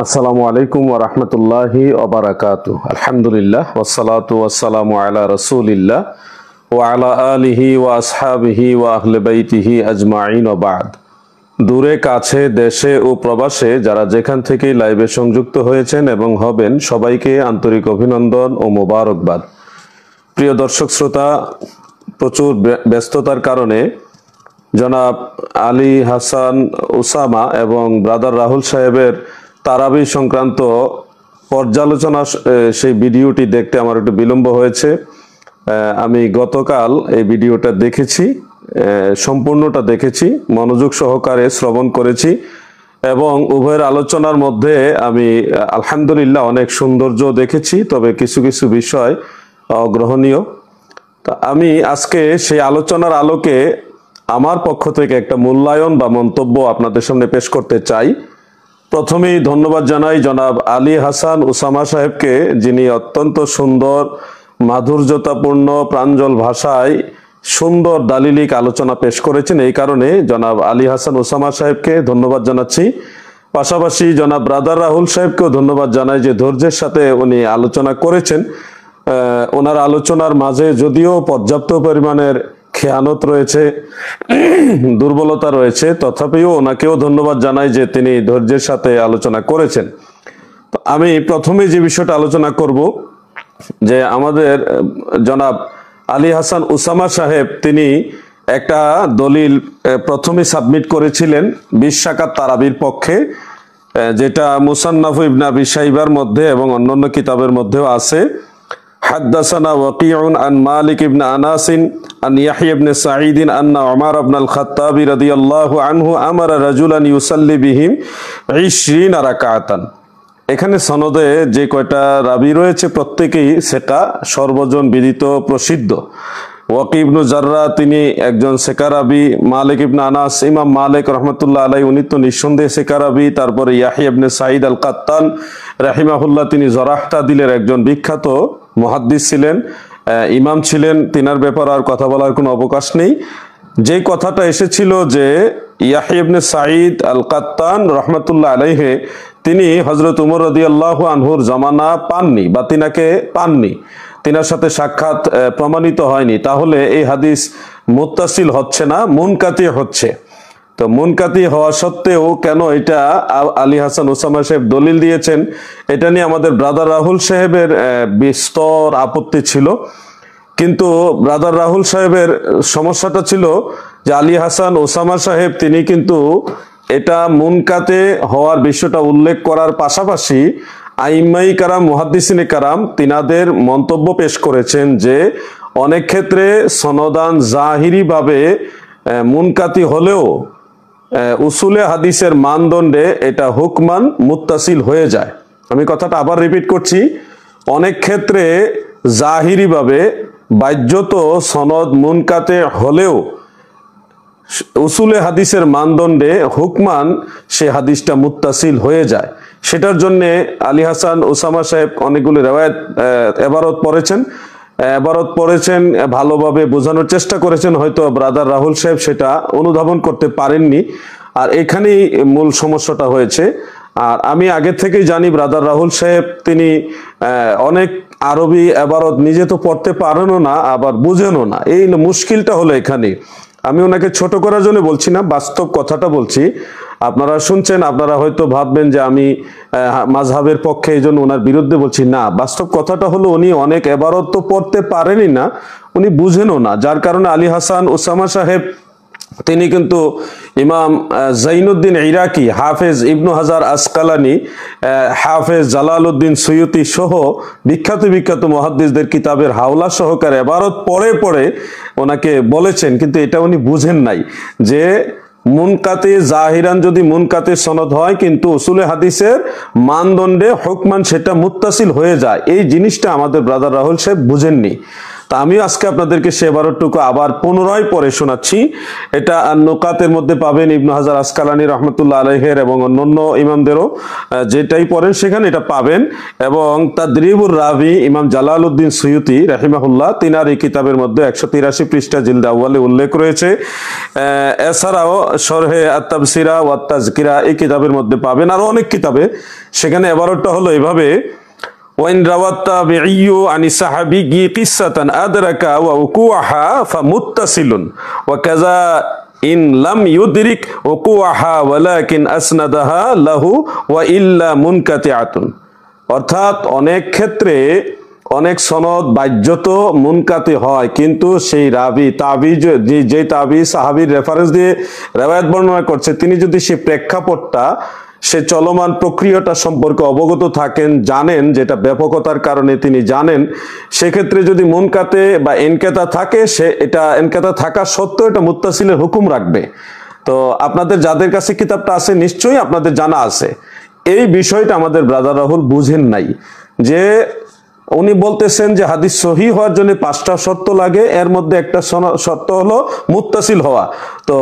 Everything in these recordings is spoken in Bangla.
আসসালামু আলাইকুম ওয়া রাহমাতুল্লাহি ওয়া বারাকাতুহু। আলহামদুলিল্লাহ ওয়াসসালাতু ওয়াসসালামু আলা রাসূলিল্লাহ ওয়া আলা আলিহি ওয়া আসহাবিহি ওয়া আহলি বাইতিহি আজমাইন ওয়া বা'দ। দূরে কাছে দেশে ও প্রবাসে যারা যেখান থেকেই লাইভে সংযুক্ত হয়েছেন এবং হবেন সবাইকে আন্তরিক অভিনন্দন ও মোবারকবাদ। প্রিয় দর্শক শ্রোতা, প্রচুর ব্যস্ততার কারণে জনাব আলী হাসান উসামা এবং ব্রাদার রাহুল সাহেবের তারাবি সংক্রান্ত পর্যালোচনা সেই ভিডিওটি দেখতে আমার একটু বিলম্ব হয়েছে। আমি গতকাল এই ভিডিওটা দেখেছি, সম্পূর্ণটা দেখেছি, মনোযোগ সহকারে শ্রবণ করেছি এবং উভয়ের আলোচনার মধ্যে আমি আলহামদুলিল্লাহ অনেক সৌন্দর্য দেখেছি, তবে কিছু কিছু বিষয় অগ্রহণীয়। তা আমি আজকে সেই আলোচনার আলোকে আমার পক্ষ থেকে একটা মূল্যায়ন বা মন্তব্য আপনাদের সামনে পেশ করতে চাই। প্রথমেই ধন্যবাদ জানাই জনাব আলী হাসান উসামা সাহেবকে, যিনি অত্যন্ত সুন্দর মাধুর্যতাপূর্ণ প্রাঞ্জল ভাষায় সুন্দর দালিলিক আলোচনা পেশ করেছেন। এই কারণে জনাব আলী হাসান উসামা সাহেবকে ধন্যবাদ জানাচ্ছি। পাশাপাশি জনাব ব্রাদার রাহুল সাহেবকেও ধন্যবাদ জানাই যে ধৈর্যের সাথে উনি আলোচনা করেছেন। ওনার আলোচনার মাঝে যদিও পর্যাপ্ত পরিমাণের খেয়ানত রয়েছে, দুর্বলতা রয়েছে, তথাপিও ওনাকেও ধন্যবাদ জানাই যে তিনি ধৈর্যের সাথে আলোচনা করেছেন। তো আমি প্রথমে যে বিষয়টা আলোচনা করব যে আমাদের জনাব আলী হাসান উসামা সাহেব তিনি একটা দলিল প্রথমে সাবমিট করেছিলেন 20 রাকাত তারাবির পক্ষে, যেটা মুসান্নাফ ইবনে আবি শাইবার মধ্যে এবং অন্যান্য কিতাবের মধ্যেও আছে। حدثنا وقيع عن مالك بن أناس عن يحيى بن سعيد أن عمر بن الخطاب رضي الله عنه أمر رجلا يصلي بهم 20 ركعة। এখানে সনদে যে কয়টা রাবি রয়েছে প্রত্যেকেই সেকা, সর্বজন বিদিত প্রসিদ্ধ। ওয়াকি ইবনু জাররা তিনি একজন সেকা রাবি। মালিক ইবনে আনাস, ইমাম মালিক রহমতুল্লাহ আলাই উনি তো নিঃসন্দেহে সেকা রাবি। তারপরে ইয়াহিয়া ইবনে সাঈদ আল কাত্তান রাহিমাহুল্লাহ, তিনি জরাহ তাদিলের একজন বিখ্যাত মুহাদ্দিস ছিলেন, ইমাম ছিলেন, তিনার ব্যাপারে আর কথা বলার কোনো অবকাশ নেই। যে কথাটা এসেছিল যে ইয়াহিয়া ইবনে সাঈদ আল কাত্তান রহমতুল্লাহ আলাইহে তিনি হযরত উমর রাদিয়াল্লাহু আনহুর জামানা পাননি বা তিনাকে পাননি, তিনার সাথে সাক্ষাৎ প্রমাণিত হয়নি, তাহলে এই হাদিস মুত্তাসিল হচ্ছে না, মুনকাতি হচ্ছে। তো মুনকাতি হওয়া সত্ত্বেও কেন এটা আলী হাসান উসামা সাহেব দলিল দিয়েছেন, এটা নিয়ে আমাদের ব্রাদার রাহুল সাহেবের বিস্তর আপত্তি ছিল। কিন্তু ব্রাদার রাহুল সাহেবের সমস্যাটা ছিল যে আলী হাসান ওসামা সাহেব তিনি কিন্তু এটা মুনকাতে হওয়ার বিষয়টা উল্লেখ করার পাশাপাশি আইম্মাই কারাম, মুহাদ্দিসিনে কারাম তিনাদের মন্তব্য পেশ করেছেন যে অনেক ক্ষেত্রে সনদান জাহিরি ভাবে মুনকাতি হলেও উসুলে হাদিসের মানদণ্ডে এটা হুকমান মুত্তাসিল হয়ে যায়। আমি কথাটা আবার রিপিট করছি, অনেক ক্ষেত্রে জাহিরি ভাবে বাহ্যত সনদ মুনকাতে হলেও উসুলে হাদিসের মানদণ্ডে হুকমান সে হাদিসটা মুত্তাসিল হয়ে যায়। সেটার জন্য আলী হাসান ওসামা সাহেব অনেকগুলো রেওয়ায়েত এবারত পড়েছেন, ভালোভাবে বোঝানোর চেষ্টা করেছেন, হয়তো ব্রাদার রাহুল সাহেব সেটা অনুধাবন করতে পারেননি, আর এখানেই মূল সমস্যাটা হয়েছে। আর আমি আগে থেকেই জানি ব্রাদার রাহুল সাহেব তিনি অনেক আরবি এবারত নিজে তো পড়তে পারেনও না, আবার বুঝেনও না, এই মুশকিলটা হলো এখানে। আমি ওনাকে ছোট করার জন্য বলছি না, বাস্তব কথাটা বলছি। আপনারা শুনছেন, আপনারা হয়তো ভাববেন যে আমি মাযহাবের পক্ষে এই জন্য ওনার বিরুদ্ধে বলছি, না, বাস্তব কথাটা হলো উনি অনেক এবারত তো পড়তে পারেনই না, উনি বুঝেনও না, যার কারণে আলী হাসান ওসামা সাহেব তিনি কিন্তু ইমাম জাইনুদ্দিন ইরাকি, হাফেজ ইবনু হাজার আসকালানি, হাফেজ জালালউদ্দিন সুয়ুতি সহ বিখ্যাত বিখ্যাত মুহাদ্দিসদের কিতাবের হাওলা সহকারে এবারত পড়ে পড়ে ওনাকে বলেছেন, কিন্তু এটা উনি বুঝেন নাই যে মুনকাতে জাহিরান যদি মুনকাতে সনদ হয় কিন্তু উসুলে হাদিসের মানদণ্ডে হুকমান সেটা মুত্তাসিল হয়ে যায়, এই জিনিসটা আমাদের ব্রাদার রাহুল সাহেব বুঝেননি। তা আমিও আজকে আপনাদেরকে সে এবারটুকু আবার পুনরায় পড়ে শোনাচ্ছি। এটা নুকাতের মধ্যে পাবেন, ইবনে হাজার আসকালানী রহমতুল্লাহ আলাইহির এবং অন্যান্য ইমামদেরও যেটাই পড়েন সেখানে এটা পাবেন। এবং তাদরিবুর রাবি ইমাম জালালউদ্দিন সুয়ুতি রাহিমাহুল্লাহ তিনার এই কিতাবের মধ্যে 183 পৃষ্ঠা জিলদ আউয়ালে উল্লেখ রয়েছে। এছাড়াও শরহে আত-তাফসিরা ওয়া তাযকিরা এই কিতাবের মধ্যে পাবেন, আরো অনেক কিতাবে। সেখানে এবারটা হলো এভাবে, ওয়াইন রাওয়াত তাবিঈয়ু আনি সাহাবিয়্যি কিসসাতান আদরাকা ওয়া উকুহা ফামুত্তাসিলুন ওয়া কাযা ইন লাম ইউদরিক উকুহা ওয়ালাকিন আসনাদাহা লাহু ওয়া ইল্লা মুনকাতিআতুন। অর্থাৎ অনেক ক্ষেত্রে অনেক সনদ বাহ্যত মুনকাতি হয়, কিন্তু সেই রাবি তাবি যে তাবি সাহাবীর রেফারেন্স দিয়ে রিওয়ায়াত বর্ণনা করছে, তিনি যদি সেই প্রেক্ষাপটটা সে চলমান প্রক্রিয়াটা সম্পর্কে অবগত থাকেন, জানেন, যেটা ব্যাপকতার কারণে তিনি জানেন, সেক্ষেত্রে যদি মুনকাতে বা এনকেতা থাকে, সে এটা এনকেতা থাকা সত্ত্বেও এটা মুত্তাসিলের হুকুম রাখবে। তো আপনাদের যাদের কাছে কিতাবটা আছে নিশ্চয়ই আপনাদের জানা আছে। এই বিষয়টা আমাদের ব্রাদার রাহুল বুঝেন নাই, যে উনি বলতেছেন যে হাদিস সহিহ হওয়ার জন্য 5টা শর্ত লাগে, এর মধ্যে একটা শর্ত হলো মুত্তাসিল হওয়া। তো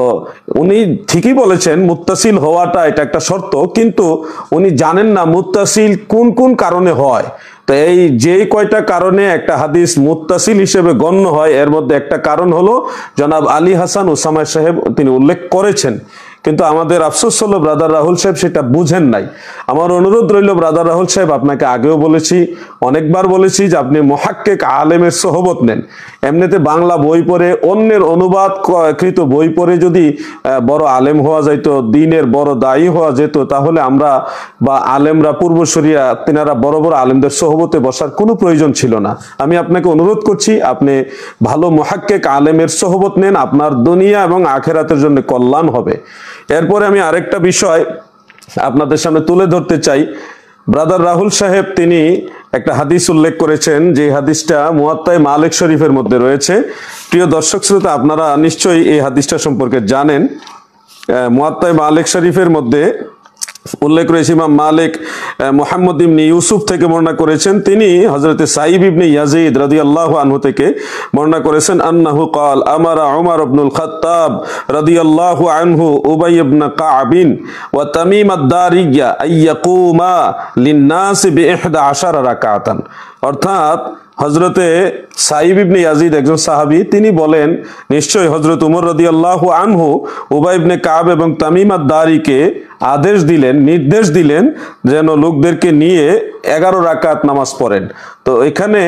উনি ঠিকই বলেছেন মুত্তাসিল হওয়াটা এটা একটা শর্ত, কিন্তু উনি জানেন না মুত্তাসিল কোন কোন কারণে হয়। তো এই যে কয়টা কারণে একটা হাদিস মুত্তাসিল হিসেবে গণ্য হয়, এর মধ্যে একটা কারণ হলো জনাব আলী হাসান ওসামা সাহেব তিনি উল্লেখ করেছেন। কিন্তু আমাদের আফসোস হলো ব্রাদার রাহুল সাহেব সেটা বুঝেন নাই। আমার অনুরোধ রইল ব্রাদার রাহুল সাহেব, আপনাকে আগেও বলেছি, অনেকবার বলেছি, যে আপনি মুহাক্কিক আলেমের সোহবত নেন। এমনিতে বাংলা বই পড়ে, অন্যের অনুবাদ কৃত বই পড়ে যদি বড় আলেম হওয়া যাইতো, দ্বীনের বড় দায়ী হওয়া যেত, তাহলে আমরা বা আলেমরা পূর্বসূরিয়া তিনারা বড় বড় আলেমদের সোহবতে বসার কোনো প্রয়োজন ছিল না। আমি আপনাকে অনুরোধ করছি, আপনি ভালো মুহাক্কিক আলেমের সোহবত নেন, আপনার দুনিয়া এবং আখিরাতের জন্য কল্যাণ হবে। এরপরে আমি আরেকটা বিষয় আপনাদের সামনে তুলে ধরতে চাই। ব্রাদার রাহুল সাহেব তিনি একটা হাদিস উল্লেখ করেছেন, যে হাদিসটা মুয়াত্তায়ে মালিক শরীফের মধ্যে রয়েছে। প্রিয় দর্শক শ্রোতা, আপনারা নিশ্চয়ই এই হাদিসটা সম্পর্কে জানেন। মুয়াত্তায়ে মালিক শরীফের মধ্যে উল্লেখ রয়েছে, ইমাম মালিক মুহাম্মদ ইবনে ইউসুফ থেকে বর্ণনা করেছেন, তিনি হযরতে সাইব ইবনে ইয়াজিদ রাদিয়াল্লাহু আনহু থেকে বর্ণনা করেছেন, আন্নাহু ক্বাল আমারা উমর ইবনুল খাত্তাব রাদিয়াল্লাহু আনহু উবাই ইবনে কা'ব ওয়া তামিম আদ-দারিয়া আইয়াকুমা লিন-নাস বি-11 রাকাতান। অর্থাৎ হযরতে সাইব ইবনে ইয়াজিদ একজন সাহাবী, তিনি বলেন নিশ্চয়ই হযরত উমর রাদিয়াল্লাহু আনহু উবাই ইবনে কা'ব এবং তামিম আদ-দারিকে আদেশ দিলেন, নির্দেশ দিলেন যেন লোকদেরকে নিয়ে 11 রাকাত নামাজ পড়েন। তো এখানে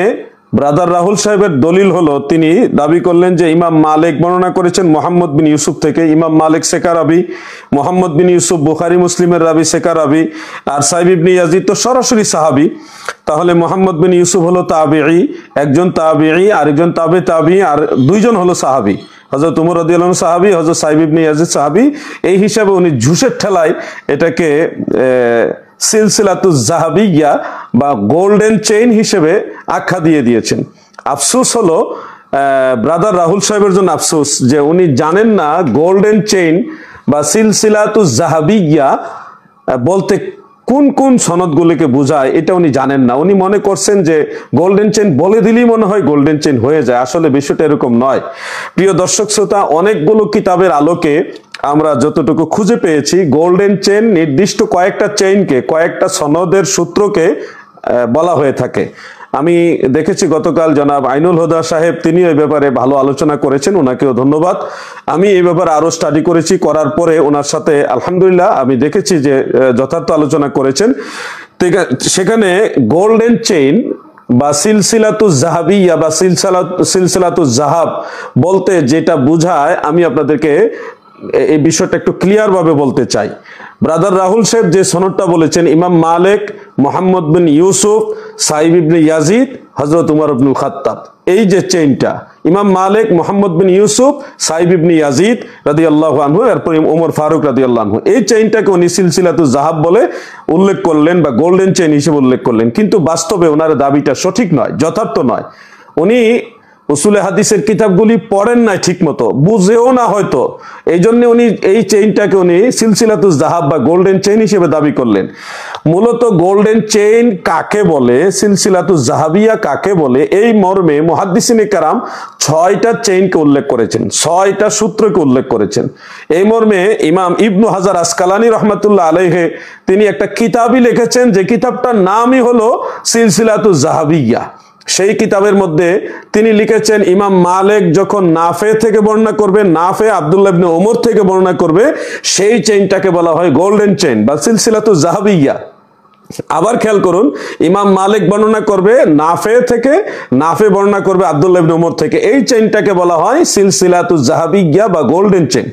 ব্রাদার রাহুল সাহেবের দলিল হলো, তিনি দাবি করলেন যে ইমাম মালিক বর্ণনা করেছেন মুহাম্মদ বিন ইউসুফ থেকে। ইমাম মালিক সেকা রাবি, মুহাম্মদ বিন ইউসুফ বুখারী মুসলিমের রাবি সেকা রাবি, আর সাইব ইবনে ইয়াজিদ তো সরাসরি সাহাবী। তাহলে মুহাম্মদ বিন ইউসুফ হলো তাবিঈ, একজন তাবিঈ, আরেকজন তাবিঈ, আর দুইজন হলো সাহাবী। হযরত উমর রাদিয়াল্লাহু আনহু সাহাবী, হযরত সাইব ইবনে ইয়াজিদ সাহাবী। এই হিসাবে উনি ঝুসের ঠেলায় এটাকে সিলসিলাতুজ জাহাবিয়া বা গোল্ডেন চেইন হিসেবে আখ্যা দিয়ে দিয়েছেন। আফসোস হলো ব্রাদার রাহুল সাহেবের জন্য আফসোস, যে উনি জানেন না গোল্ডেন চেইন বা সিলসিলাতুজ জাহাবিয়া বলতে কোন কোন সনদগুলিকে বোঝায়, এটা উনি জানেন না। উনি মনে করছেন যে গোল্ডেন চেইন বলে দিলেই মনে হয় গোল্ডেন চেইন হয়ে যায়। আসলে বিষয়টা এরকম নয়। প্রিয় দর্শক শ্রোতা, অনেকগুলো কিতাবের আলোকে আমরা যতটুকু খুঁজে পেয়েছি, গোল্ডেন চেইন নির্দিষ্ট কয়েকটা চেইনকে, কয়েকটা সনদের সূত্রকে বলা হয়ে থাকে। আমি দেখেছি গতকাল জনাব আইনুল হুদা সাহেব তিনি এই ব্যাপারে ভালো আলোচনা করেছেন, ওনাকেও ধন্যবাদ। আমি এই ব্যাপারে আরো স্টাডি করেছি, করার পরে ওনার সাথে আলহামদুলিল্লাহ আমি দেখেছি যে যথার্থ আলোচনা করেছেন। সেখানে গোল্ডেন চেইন বা সিলসিলাতুজ জাহাবিয়া বা সিলসিলাতুজ জাহাব বলতে যেটা বোঝায়, আমি আপনাদেরকে এই বিষয়টা একটু ক্লিয়ার ভাবে বলতে চাই। ব্রাদার রাহুল সাহেব যে সনদটা বলেছেন, ইমাম মালিক, মুহাম্মদ বিন ইউসুফ, সাইব ইবনে ইয়াজিদ, হযরত উমর ইবনুল খাত্তাব, এই যে চেইনটা, ইমাম মালিক, মুহাম্মদ বিন ইউসুফ, সাইব ইবনে ইয়াজিদ রাদিয়াল্লাহু আনহু, এরপর ওমর ফারুক রাদিয়াল্লাহু আনহু, এই চেইনটাকে উনি সিলসিলাতুজ জাহাব বলে উল্লেখ করলেন বা গোল্ডেন চেইন হিসেবে উল্লেখ করলেন। কিন্তু বাস্তবে ওনার দাবিটা সঠিক নয়, যথার্থ নয়। উনি উসুলে হাদিসের কিতাবগুলি পড়েন নাই ঠিক মতো, বুঝেও না হয়তো, এই জন্য উনি এই চেইনটাকে উনি সিলসিলাতুজ যাহাব বা গোল্ডেন চেইন হিসেবে দাবি করলেন। মূলত গোল্ডেন চেইন কাকে বলে, সিলসিলাতুজ যাহাবিয়া কাকে বলে, এই মর্মে মুহাদ্দিসিনে কেরাম 6টা চেইনকে উল্লেখ করেছেন, 6টা সূত্রকে উল্লেখ করেছেন। এই মর্মে ইমাম ইবনু হাজার আসকালানী রহমাতুল্লাহ আলাইহি তিনি একটা কিতাবই লিখেছেন, যে কিতাবটার নামই হলো সিলসিলাতুজ যাহাবিয়া। সেই কিতাবের মধ্যে তিনি লিখেছেন, ইমাম মালিক যখন নাফে থেকে বর্ণনা করবে, নাফে আব্দুল্লাহ ইবনে ওমর থেকে বর্ণনা করবে, সেই চেইনটাকে বলা হয় গোল্ডেন চেইন বা সিলসিলাতুজ যাহাবিয়া। আবার খেয়াল করুন, ইমাম মালিক বর্ণনা করবে নাফে থেকে, নাফে বর্ণনা করবে আব্দুল্লাহ ইবনে ওমর থেকে, এই চেইনটাকে বলা হয় সিলসিলাতুজ যাহাবিয়া বা গোল্ডেন চেইন।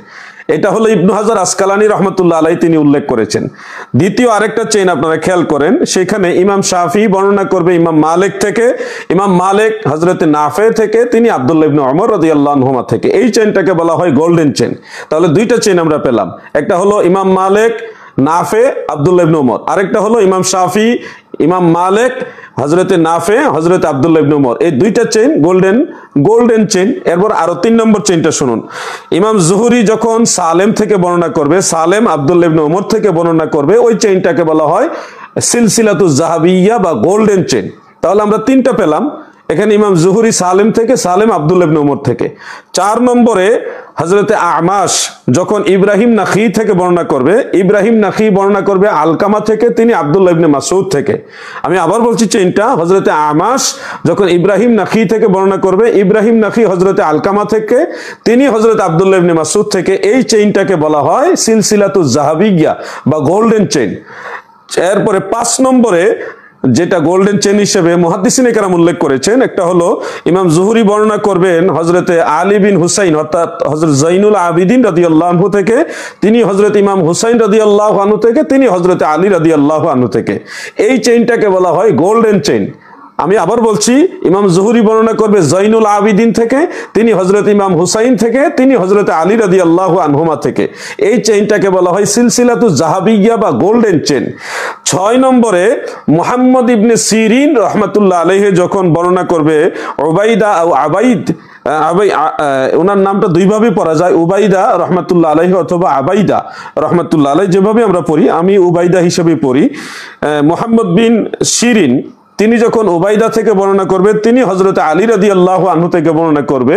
এটা হলো ইবনু হাজার আসকালানী রহমাতুল্লাহ আলাইহি তিনি উল্লেখ করেছেন। দ্বিতীয় আরেকটা চেইন আপনারা খেয়াল করেন, সেখানে ইমাম শাফি বর্ণনা করবে ইমাম মালিক থেকে, ইমাম মালিক হযরতে নাফে থেকে, তিনি আব্দুল্লাহ ইবনে ওমর রাদিয়াল্লাহু আনহুমা থেকে, এই চেইনটাকে বলা হয় গোল্ডেন চেইন। তাহলে দুইটা চেইন আমরা পেলাম, একটা হলো ইমাম মালিক নাফে আব্দুল্লাহ ইবনে ওমর, আরেকটা হলো ইমাম শাফি ইমাম মালিক হযরতে নাফে হযরতে আব্দুল্লাহ ইবনে ওমর, এই দুইটা চেইন গোল্ডেন চেইন। এরপর আরো 3 নম্বর চেইনটা শুনুন, ইমাম জুহরি যখন সালেম থেকে বর্ণনা করবে, সালেম আব্দুল্লাহ ইবনে ওমর থেকে বর্ণনা করবে, ওই চেইনটাকে বলা হয় সিলসিলাতুজ যাহাবিয়া বা গোল্ডেন চেইন। তাহলে আমরা 3টা পেলাম, এখানে ইমাম জুহরি সালেম থেকে, সালেম আব্দুল্লাহ ইবনে ওমর থেকে। 4 নম্বরে হযরতে আমাশ যখন ইব্রাহিম নাখী থেকে বর্ণনা করবে, ইব্রাহিম নাখী বর্ণনা করবে আলকামা থেকে, তিনি আব্দুল্লাহ ইবনে মাসউদ থেকে। আমি আবার বলছি চেইনটা, হযরতে আমাশ যখন ইব্রাহিম নাখী থেকে বর্ণনা করবে, ইব্রাহিম নাখী হযরতে আলকামা থেকে, তিনি হযরতে আব্দুল্লাহ ইবনে মাসউদ থেকে, এই চেইনটাকে বলা হয় সিলসিলাতুজ যাহাবিয়া বা গোল্ডেন চেইন। এরপরে 5 নম্বরে যেটা গোল্ডেন চেইন হিসেবে মুহাদ্দিসিনে কেরাম উল্লেখ করেছেন, একটা হলো ইমাম জুহরি বর্ণনা করবেন হযরতে আলী বিন হুসাইন অর্থাৎ হযরত জৈনুল আবিদিন রাদিয়াল্লাহু আনহু থেকে, তিনি হযরত ইমাম হুসাইন রাদিয়াল্লাহু আনহু থেকে, তিনি হযরতে আলী রাদিয়াল্লাহু আনহু থেকে, এই চেইনটাকে বলা হয় গোল্ডেন চেইন। আমি আবার বলছি, ইমাম জুহরি বর্ণনা করবে জৈনুল আবিদিন থেকে, তিনি হযরত ইমাম হুসাইন থেকে, তিনি হযরত আলী রাদিয়াল্লাহু আনহুমা থেকে, এই চেইনটাকে বলা হয় সিলসিলাতুজ যাহাবিয়া বা গোল্ডেন চেইন। 6 নম্বরে মুহাম্মদ ইবনে সিরিন রহমাতুল্লাহ আলাইহি যখন বর্ণনা করবে উবাইদা ও আবাইদ, ওনার নামটা দুইভাবে পড়া যায়, উবাইদা রহমাতুল্লাহ আলাইহি অথবা আবাইদা রহমাতুল্লাহ আলাইহি, যেভাবে আমরা পড়ি, আমি উবাইদা হিসেবে পড়ি। মুহাম্মদ বিন সিরিন তিনি যখন উবাইদা থেকে বর্ণনা করবে, তিনি হযরত আলী রাদিয়াল্লাহু আনহু থেকে বর্ণনা করবে,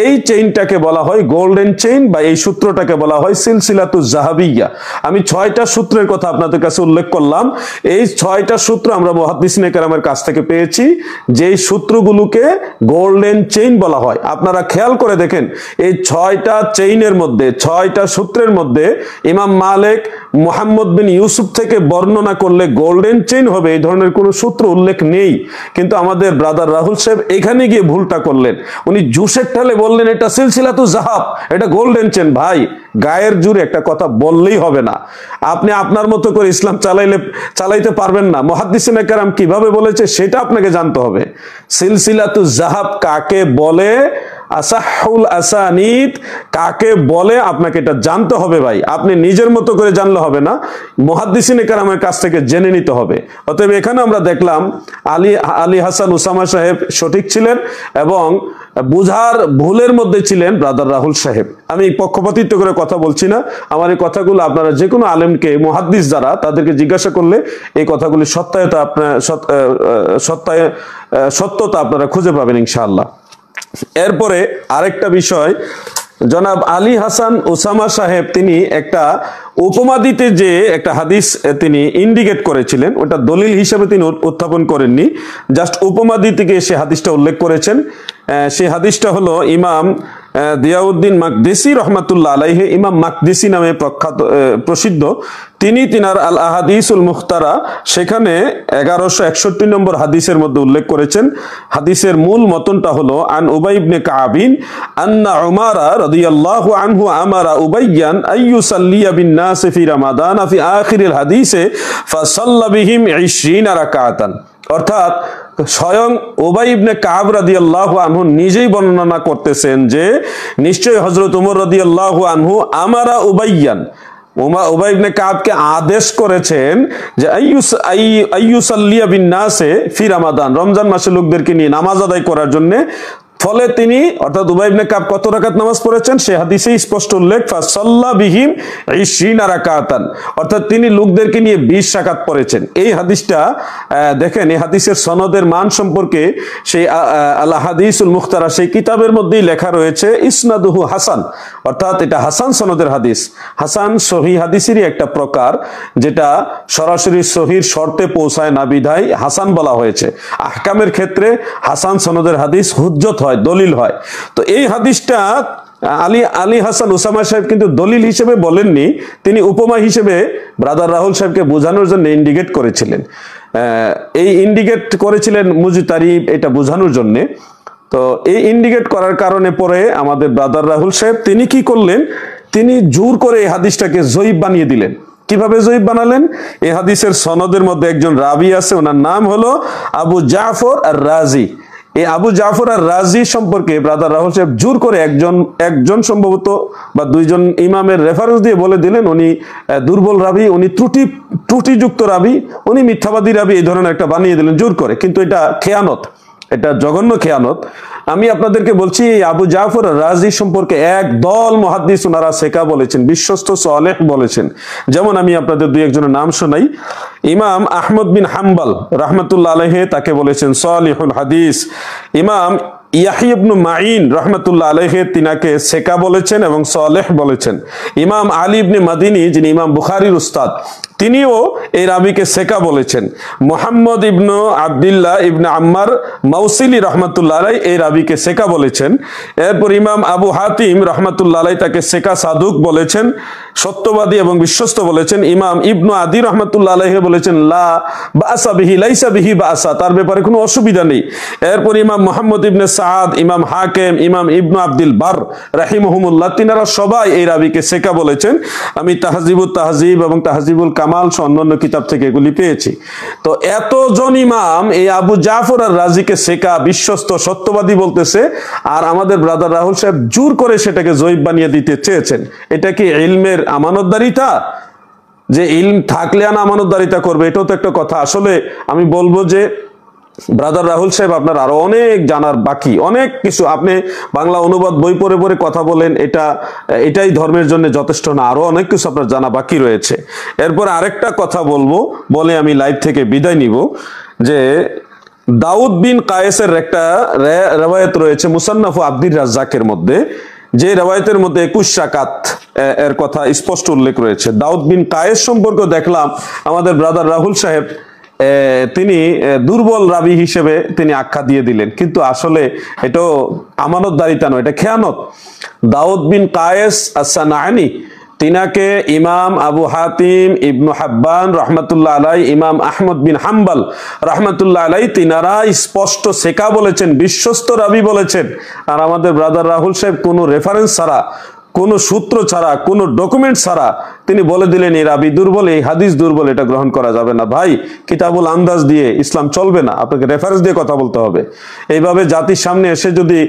এই চেইনটাকে বলা হয় গোল্ডেন চেইন বা এই সূত্রটাকে বলা হয় সিলসিলাতুজ যাহাবিয়া। আমি 6টা সূত্রের কথা আপনাদের কাছে উল্লেখ করলাম, এই 6টা সূত্র আমরা মুহাদ্দিসিনে কেরামের কাছ থেকে পেয়েছি, যেই সূত্রগুলোকে গোল্ডেন চেইন বলা হয়। আপনারা খেয়াল করে দেখেন, এই 6টা চেইনের মধ্যে, 6টা সূত্রের মধ্যে ইমাম মালিক মুহাম্মদ বিন ইউসুফ থেকে বর্ণনা করলে গোল্ডেন চেইন হবে, এই ধরনের কোনো সূত্র উল্লেখ নেই। কিন্তু আমাদের ব্রাদার রাহুল সাহেব এখানে গিয়ে ভুলটা করলেন, উনি জুসের ঠালে বললেন এটা সিলসিলাতুজ যাহাব, এটা গোল্ডেন চেইন। ভাই, গায়ের জোরে একটা কথা বললেই হবে না, আপনি আপনার মতো করে ইসলাম চালাইতে পারবেন না। মুহাদ্দিসিনে কেরাম কিভাবে বলেছে সেটা আপনাকে জানতে হবে। সিলসিলাতুজ যাহাব কাকে বলে, আসাহুল আসানিদ কাকে বলে, আপনাকে এটা জানতে হবে ভাই। আপনি নিজের মতো করে জানলে হবে না, মুহাদ্দিসিনে কেরামের কাছ থেকে জেনে নিতে হবে। অতএব এখানে আমরা দেখলাম আলী হাসান উসামা সাহেব সঠিক ছিলেন এবং বুঝার ভুলের মধ্যে ছিলেন ব্রাদার রাহুল সাহেব। আমি পক্ষপাতিত্ব করে কথা বলছি না, আমার এই কথাগুলো আপনারা যে কোনো আলেমকে, মুহাদ্দিস যারা, তাদেরকে জিজ্ঞাসা করলে এই কথাগুলি সত্যতা আপনারা খুঁজে পাবেন ইনশাআল্লাহ। এরপরে আরেকটা বিষয়, জনাব আলী হাসান ওসামা সাহেব তিনি একটা উপমা দিতে যে একটা হাদিস তিনি ইন্ডিকেট করেছিলেন, ওটা দলিল হিসেবে তিনি উত্থাপন করেননি, জাস্ট উপমা দিতে গিয়ে সে হাদিসটা উল্লেখ করেছেন। সেই হাদিসটা হলো ইমাম দিয়াউদ্দিন মাকদিসি রহমাতুল্লাহ আলাইহি, ইমাম মাকদিসি নামে প্রসিদ্ধ, তিনি তিনার আল আহাদিসুল মুখতারা সেখানে 1161 নম্বর হাদিসের মধ্যে উল্লেখ করেছেন। হাদিসের মূল মতনটা হলো, আন উবাই ইবনে কাবিন আন্না উমারা রাদিয়াল্লাহু আনহু আমারা উবাইয়ান আইয়ুসাল্লিয়া বিন নাস ফি রমাদান ফি আখিরিল হাদিসে ফাসাল্লা বিহিম 20 রাকাতান। অর্থাৎ স্বয়ং উবাই ইবনে কাব রাদিয়াল্লাহু আনহু নিজেই বর্ণনা করতেছেন যে নিশ্চয়ই হযরত ওমর রাদিয়াল্লাহু আনহু আমারা উবাইয়ান, উবাই ইবনে কাবকে আদেশ করেছেন যে আইয়ুসাল্লিয়া বিন নাসে ফি রমাদান, রমজান মাসে লোকদেরকে নিয়ে নামাজ আদায় করার জন্য ফলে তিনি অর্থাৎ উবাই ইবনে কাব কত রাকাত নামাজ পড়েছেন সে হাদিসে স্পষ্ট উল্লেখ, ফাসাল্লা বিহিম 20 রাকাতান, অর্থাৎ তিনি লোকদেরকে নিয়ে 20 রাকাত পড়েছেন। এই হাদিসটা দেখেন, এই হাদিসের সনদের মান সম্পর্কে সেই আল হাদিসুল মুখতারা সেই কিতাবের মধ্যেই লেখা রয়েছে ইসনাদুহু হাসান, অর্থাৎ এটা হাসান সনদের হাদিস। হাসান সহিহ হাদিসেরই একটা প্রকার, যেটা সরাসরি সহির শর্তে পৌঁছায় না বিধায় হাসান বলা হয়েছে। আহকামের ক্ষেত্রে হাসান সনদের হাদিস হুজ্জত হয়, দলিল হয়। তো এই হাদিসটা আলী হাসান ওসামা সাহেব কিন্তু দলিল হিসেবে বলেননি, তিনি উপমা হিসেবে ব্রাদার রাহুল সাহেবকে বোঝানোর জন্য ইন্ডিকেট করেছিলেন। এই ইন্ডিকেট করেছিলেন মুজতারিব, এটা বোঝানোর জন্য। তো এই ইন্ডিকেট করার কারণে পরে আমাদের ব্রাদার রাহুল সাহেব তিনি কি করলেন, তিনি জোর করে এই হাদিসটাকে জয়ীফ বানিয়ে দিলেন। কিভাবে জয়ীফ বানালেন? এই হাদিসের সনদের মধ্যে একজন রাবি আছে, ওনার নাম হলো আবু জাফর আর রাজি। এই আবু জাফর আর রাজি সম্পর্কে ব্রাদার রাহুল সাহেব জোর করে একজন সম্ভবত বা দুইজন ইমামের রেফারেন্স দিয়ে বলে দিলেন উনি দুর্বল রাবি, উনি ত্রুটিযুক্ত রাবি, উনি মিথ্যাবাদী রাবি, এই ধরনের একটা বানিয়ে দিলেন জোর করে। কিন্তু এটা খেয়ানত, এটা জঘন্য খেয়ানত। আমি আপনাদেরকে বলছি এই আবু জাফর রাজি সম্পর্কে একদল মুহাদ্দিস ওনারা সেকা বলেছেন, বিশ্বস্ত সালেহ বলেছেন। যেমন আমি আপনাদের দুই একজনের নাম শোনাই। ইমাম আহমদ বিন হাম্বল রাহমাতুল্লাহ আলাইহি তাকে বলেছেন সালিহুল হাদিস। ইমাম ইয়াহইয়া ইবনে মাঈন রাহমাতুল্লাহ আলাইহি তিনাকে সেকা বলেছেন এবং সালেহ বলেছেন। ইমাম আলী ইবনে মাদিনী যিনি ইমাম বুখারীর উস্তাদ, তিনিও এই রাবিকে সেকা বলেছেন। মুহাম্মদ ইবনে আব্দুল্লাহ ইবনে আম্মার মাউসিলি রাহমাতুল্লাহ আলাইহি এই রাবিকে সেকা বলেছেন। এরপর ইমাম আবু হাতিম রাহমাতুল্লাহ আলাইহি তাকে সেকা সাদুক বলেছেন, সত্যবাদী এবং বিশ্বস্ত বলেছেন। ইমাম ইবনু আদি রাহমাতুল্লাহ আলাইহি বলেছেন লা বাসা বিহি, লাইসা বিহি বাসা, তার ব্যাপারে কোনো অসুবিধা নেই। এরপর ইমাম মুহাম্মদ ইবনে সাদ, ইমাম হাকিম, ইমাম ইবনু আব্দুল বার রাহিমাহুমুল্লাহ তিনারা সবাই এই রাবিকে সেকা বলেছেন। আমি তাহজিবুত তাহজিব এবং তাহজিবুল কামাল অন্যান্য কিতাব থেকে এগুলি পেয়েছি। তো এতজন ইমাম এই আবু জাফর আর রাজিকে সেকা, বিশ্বস্ত, সত্যবাদী বলতেছে, আর আমাদের ব্রাদার রাহুল সাহেব জোর করে সেটাকে জয়ীফ বানিয়ে দিতে চেয়েছেন। এটা কি ইলমের আমানতদারিতা? যে ইলম থাকলে না আমানতদারিতা করবে, এটাও তো একটা কথা। আসলে আমি বলবো যে ব্রাদার রাহুল সাহেব আপনার আরো অনেক জানার বাকি, অনেক কিছু। আপনি বাংলা অনুবাদ বই পড়ে পড়ে কথা বলেন, এটাই ধর্মের জন্য যথেষ্ট না, আরো অনেক কিছু আপনার জানা বাকি রয়েছে। এরপর আরেকটা কথা বলবো বলে আমি লাইভ থেকে বিদায় নিব, যে দাউদ বিন কায়েসের একটা রওয়ায়াত রয়েছে মুসান্নাফ আব্দুর রাজ্জাকের মধ্যে, যে রওয়ায়াতের মধ্যে 21 রাকাত এর কথা স্পষ্ট উল্লেখ রয়েছে। দাউদ বিন কায়েস সম্পর্কে দেখলাম আমাদের ব্রাদার রাহুল সাহেব তিনি দুর্বল রাবি হিসেবে তিনি আখ্যা দিয়ে দিলেন, কিন্তু আসলে এটাও আমানতদারিতা নয়, এটা খেয়ানত। দাউদ বিন কায়েস আস-সানাআনী তিনাকে ইমাম আবু হাতিম ইবনু হাব্বান রাহমাতুল্লাহ আলাইহি, ইমাম আহমদ বিন হাম্বল রাহমাতুল্লাহ আলাইহি তিনারা স্পষ্ট সেকা বলেছেন, বিশ্বস্ত রাবি বলেছেন। আর আমাদের ব্রাদার রাহুল সাহেব কোনো রেফারেন্স ছাড়া, কোনো সূত্র ছাড়া, কোনো ডকুমেন্ট ছাড়া তিনি বলে দিলেন এই রাবি দুর্বল, এই হাদিস দুর্বল, এটা গ্রহণ করা যাবে না। ভাই, কিতাবুল আন্দাজ দিয়ে ইসলাম চলবে না, আপনাকে রেফারেন্স দিয়ে কথা বলতে হবে। এইভাবে জাতির সামনে এসে যদি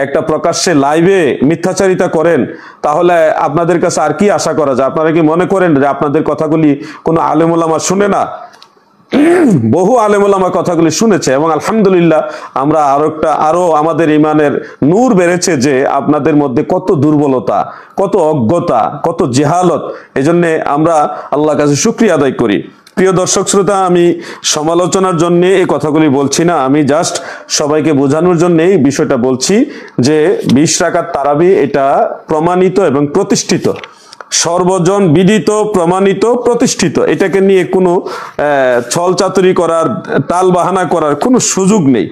একটা প্রকাশ্যে লাইভে মিথ্যাচারিতা করেন, তাহলে আপনাদের কাছে আর কি আশা করা যায়? আপনারা কি মনে করেন যে আপনাদের কথাগুলি কোনো আলেম ওলামা শুনে না? বহু আলেম ওলামা কথাগুলি শুনেছে, এবং আলহামদুলিল্লাহ আমরা আরো আমাদের ইমানের নূর বেড়েছে যে আপনাদের মধ্যে কত দুর্বলতা, কত অজ্ঞতা, কত জেহালত। এজন্য আমরা আল্লাহর কাছে শুকরিয়া আদায় করি। প্রিয় দর্শক শ্রোতা, আমি সমালোচনার জন্য এই কথাগুলি বলছি না, আমি জাস্ট সবাইকে বোঝানোর জন্য এই বিষয়টা বলছি যে 20 রাকাত তারাবি এটা প্রমাণিত এবং প্রতিষ্ঠিত, সর্বজন বিদিত, প্রমাণিত, প্রতিষ্ঠিত। এটাকে নিয়ে কোনো ছল চাতুরি করার, তাল বাহানা করার কোনো সুযোগ নেই।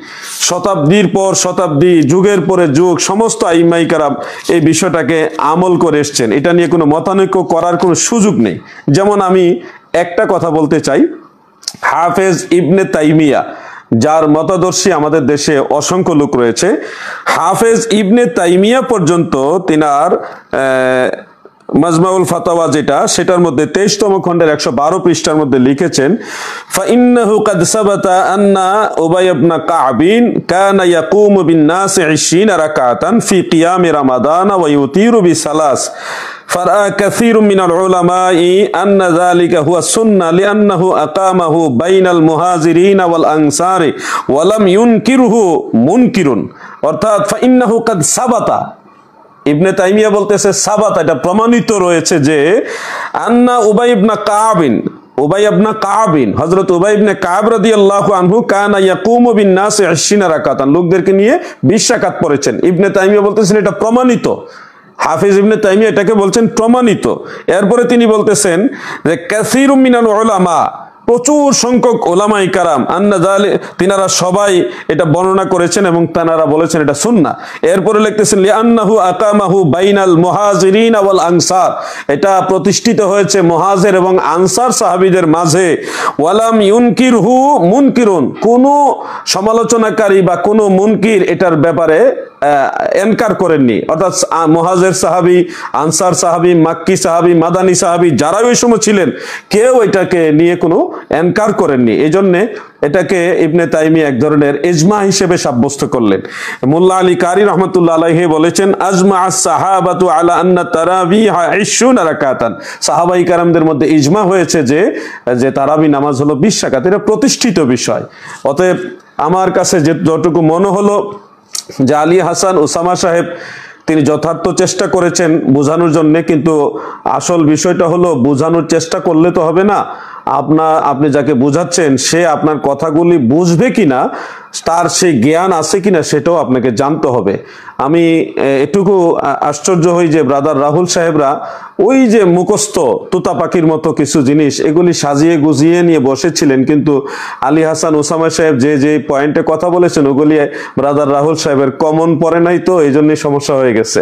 শতাব্দীর পর শতাব্দী, যুগের পরে যুগ সমস্ত আইমাই কারাম এই বিষয়টাকে আমল করে এসছেন, এটা নিয়ে কোনো মতানৈক্য করার কোনো সুযোগ নেই। যেমন আমি একটা কথা বলতে চাই, হাফেজ ইবনে তাইমিয়া, যার মতাদর্শী আমাদের দেশে অসংখ্য লোক রয়েছে, হাফেজ ইবনে তাইমিয়া পর্যন্ত তিনার মাজমাউল ফাতাওয়া যেটা, সেটার মধ্যে 23তম খণ্ডের 112 পৃষ্ঠার মধ্যে লিখেছেন, ফাইন্নাহু কাদ সাবাতা আন্না উবাই ইবনে কাবিন কানা ইয়াকুমু বিন নাস 20 রাকাতান ফি কিয়াম রমাদান ওয়া ইউতিরু বিসালাস فرأى كثير من العلماء أن ذلك هو السنة لأنه أقامه بين المهاجرين والأنصار ولم ينكره منكر অর্থাৎ فإنه قد ثبت ইবনে তাইমিয়া বলতেছে সাবাত এটা প্রমাণিত রয়েছে যে আন্না উবাই ইবনে কাবিন হযরত উবাই ইবনে কাব রাদিয়াল্লাহু আনহু কানা ইয়াকুমু বিন নাস 20 রাকাতান লোকদেরকে নিয়ে 20 রাকাত পড়েছেন ইবনে তাইমিয়া বলতেছেন এটা প্রমাণিত হাফিজ ইবনে তাইমিয়া এটাকে বলছেন প্রমাণিত এরপরে তিনি বলতেছেন যে কাসীরুম মিনাল উলামা প্রচুর সংখ্যক ওলামায়ে কেরাম তিনারা সবাই এটা বর্ণনা করেছেন এবং তানারা বলেছেন এটা সুন্নাহ এরপরে লিখতেছেন লিআন্নাহু আকামাহু বাইনাল মুহাজিরিন ওয়াল আনসার এটা প্রতিষ্ঠিত হয়েছে মুহাজির এবং আনসার সাহাবীদের মাঝে ওয়ালাম ইউনকিরহু মুনকিরুন কোন সমালোচনাকারী বা কোন মুনকির এটার ব্যাপারে এনকার করেননি অর্থাৎ মুহাজির সাহাবী আনসার সাহাবী মাক্কি সাহাবী মাদানী সাহাবী যারা ওই সময় ছিলেন কেউ এটাকে নিয়ে কোনো এনকার করেননি এইজন্য এটাকে ইবনে তাইমিয়া এক ধরনের ইজমা হিসেবে সাব্যস্ত করলেন মোল্লা আলী কারি রাহমাতুল্লাহ আলাইহি বলেছেন আজমা আস-সাহাবাতু আলা আন্না তারাবিহ 20 রাকাতান সাহাবায়ে কেরামদের মধ্যে ইজমা হয়েছে যে তারাবি নামাজ হলো 20 রাকাত এটা প্রতিষ্ঠিত বিষয় অতএব আমার কাছে যতটুকু মনে হলো যে আলী হাসান ওসামা সাহেব তিনি যথার্থ চেষ্টা করেছেন বোঝানোর জন্য কিন্তু আসল বিষয়টা হলো বোঝানোর চেষ্টা করলে তো হবে না আপনি যাকে বোঝাচ্ছেন সে আপনার কথাগুলি বুঝবে কিনা তার সেই জ্ঞান আছে কিনা সেটাও আপনাকে জানতে হবে আমি এটুকু আশ্চর্য হই যে ব্রাদার রাহুল সাহেবরা ওই যে মুখস্থ তুতা পাখির মতো কিছু জিনিস এগুলি সাজিয়ে গুজিয়ে নিয়ে বসেছিলেন কিন্তু আলী হাসান ওসামা সাহেব যে পয়েন্টে কথা বলেছেন ওগুলি ব্রাদার রাহুল সাহেবের কমন পড়ে নাই তো এই জন্যই সমস্যা হয়ে গেছে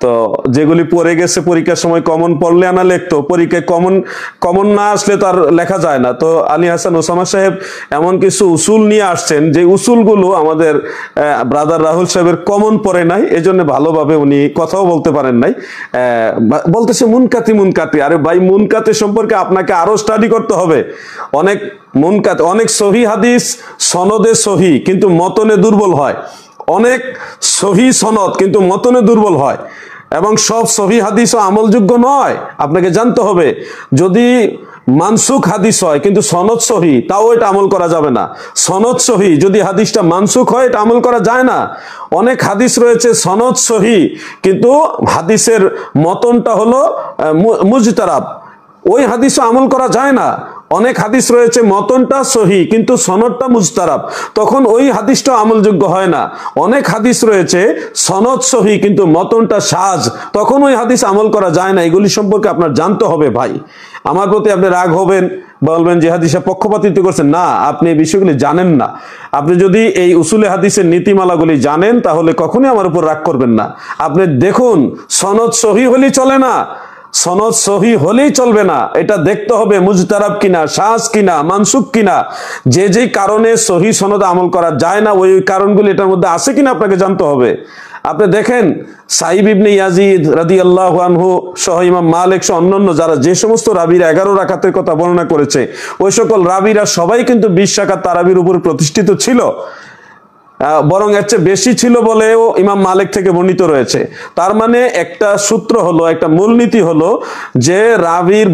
তো যেগুলি পড়ে গেছে পরীক্ষার সময় কমন পড়লে আনা লিখতো পরীক্ষায় কমন না আসলে তার লেখা যায় না তো আলী হাসান ওসামা সাহেব এমন কিছু উসুল নিয়ে আসছেন যে উসুলগুলো আমাদের ব্রাদার রাহুল সাহেবের কমন পড়ে নাই এজন্য ভালোভাবে উনি কথাও বলতে পারেন নাই বলতেছে মুনকাতি আরে ভাই মুনকাতি সম্পর্কে আপনাকে আরো স্টাডি করতে হবে অনেক সহি হাদিস সনদে সহি কিন্তু মতনে দুর্বল হয় অনেক সহি সনদ কিন্তু মতনে দুর্বল হয় এবং সব সহি হাদিসও আমলযোগ্য নয় আপনাকে জানতে হবে যদি মানসুখ হাদিস হয় কিন্তু সনদ সহি তাও এটা আমল করা যাবে না সনদ সহি যদি হাদিসটা মানসুখ হয় এটা আমল করা যায় না অনেক হাদিস রয়েছে সনদ সহি কিন্তু হাদিসের মতনটা হলো মুজতারাব ওই হাদিসও আমল করা যায় না অনেক হাদিস রয়েছে মতনটা সহি কিন্তু সনদটা মুজতারাব তখন ওই হাদিসটা আমলযোগ্য হয় না অনেক হাদিস রয়েছে সনদ সহি কিন্তু মতনটা সাজ তখন ওই হাদিস আমল করা যায় না এগুলি সম্পর্কে আপনার জানতে হবে ভাই আমার প্রতি আপনি রাগ হবেন বলবেন যে হাদিসে পক্ষপাতিত্ব করছেন না আপনি এই বিষয়গুলি জানেন না আপনি যদি এই উসুলে হাদিসের নীতিমালাগুলি জানেন তাহলে কখনোই আমার উপর রাগ করবেন না আপনি দেখুন সনদ সহি হলেই চলে না সনদ সহি হলেই চলবে না এটা দেখতে হবে মুজতারাব কিনা শাজ কিনা মানসুখ কিনা যে কারণে সহি সনদ আমল করা যায় না ওই কারণগুলি এটার মধ্যে আছে কিনা আপনাকে জানতে হবে আপনি দেখেন সাইব ইবনে ইয়াজিদ রাদিয়াল্লাহু আনহু সহ ইমাম মালিক সহ অন্যান্য যারা যে সমস্ত রাবিরা 11 রাকাতের কথা বর্ণনা করেছে ওই সকল রাবিরা সবাই কিন্তু 20 রাকাত তারাবির উপর প্রতিষ্ঠিত ছিল বরং এর চেয়ে বেশি ছিল বলেও ইমাম মালিক থেকে বর্ণিত রয়েছে তার মানে একটা সূত্র হলো একটা মূলনীতি হলো যে রাবির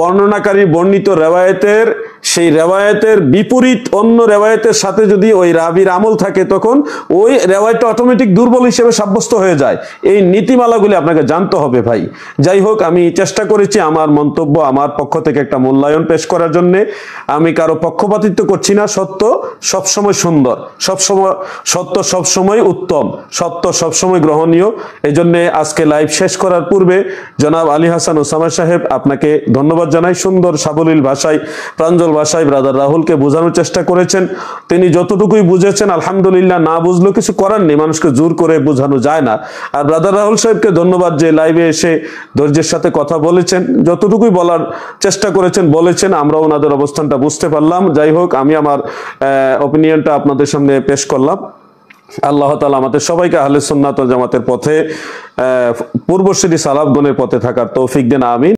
বর্ণনাকারীর বর্ণিত রিওয়ায়াতের সেই রিওয়ায়াতের বিপরীত অন্য রিওয়ায়াতের সাথে যদি ওই রাবির আমল থাকে তখন ওই রিওয়ায়াতটা অটোমেটিক দুর্বল হিসেবে সাব্যস্ত হয়ে যায় এই নীতিমালাগুলি আপনাকে জানতে হবে ভাই যাই হোক আমি চেষ্টা করেছি আমার মন্তব্য আমার পক্ষ থেকে একটা মূল্যায়ন পেশ করার জন্য আমি কারো পক্ষপাতিত্ব করছি না সত্য সবসময় সুন্দর সত্য সবসময় উত্তম সত্য সবসময় গ্রহণীয় এজন্য আজকে লাইভ শেষ করার পূর্বে জনাব আলী হাসান ওসামা সাহেব আপনাকে ধন্যবাদ জানাই সুন্দর সাবলীল ভাষায় প্রাঞ্জল ভাষায় ব্রাদার রাহুলকে বোঝানোর চেষ্টা করেছেন তিনি যতটুকুই বুঝেছেন আলহামদুলিল্লাহ না বুঝলেও কিছু করার নেই মানুষকে জোর করে বোঝানো যায় না আর ব্রাদার রাহুল সাহেবকে ধন্যবাদ যে লাইভে এসে ধৈর্যের সাথে কথা বলেছেন যতটুকুই বলার চেষ্টা করেছেন বলেছেন আমরা ওনাদের অবস্থানটা বুঝতে পারলাম যাই হোক আমি আমার অপিনিয়নটা আপনাদের সামনে পেশ করলাম আল্লাহ তাআলা আমাদের সবাইকে আহলে সুন্নাত ওয়াল জামাতের পথে পূর্বসূরি সালাফগণের পথে থাকার তৌফিক দেন আমিন